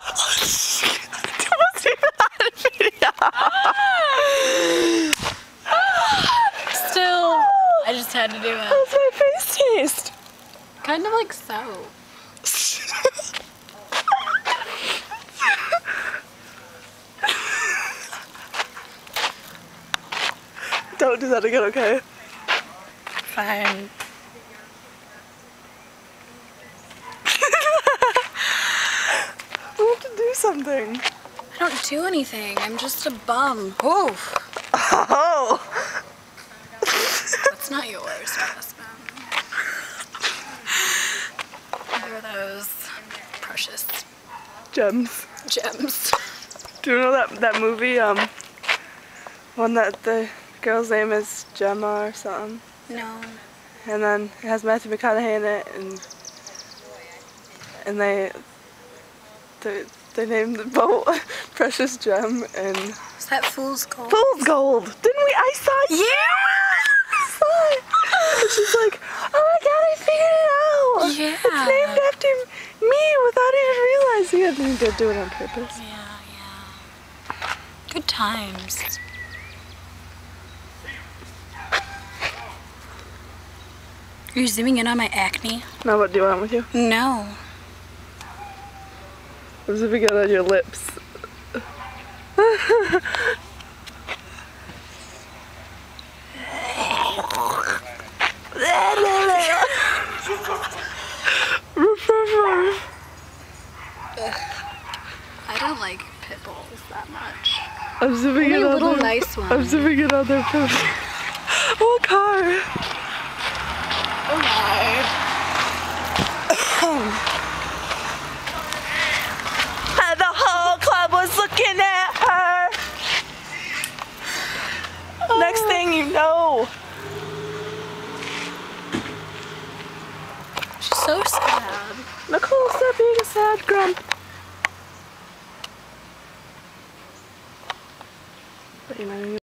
Must be that video. Still, I just had to do it. How's my face taste? Kind of like soap. Don't do that again, okay? Fine. I want to do something. I don't do anything. I'm just a bum. Oof. Oh! That's not yours, husband. There are those precious Gems. gems. Do you know that movie, one that the girl's name is Gemma or something? No. And then it has Matthew McConaughey in it, and they named the boat Precious Gem and Is that Fool's Gold? Fool's Gold. Didn't we? I saw it. Yeah! I saw it. And she's like, oh my god, I figured it out. Yeah. It's named after me without even realizing it. And he did do it on purpose. Yeah. Good times. Are you zooming in on my acne? Now what do you want with you? No. I'm zooming in on your lips. I don't like pit bulls that much. I'm zooming in Only on little their, nice ones. I'm zooming in on their poop. Oh, car. And the whole club was looking at her. Next thing you know. She's so sad. Nicole, stop being a sad grump. But you know,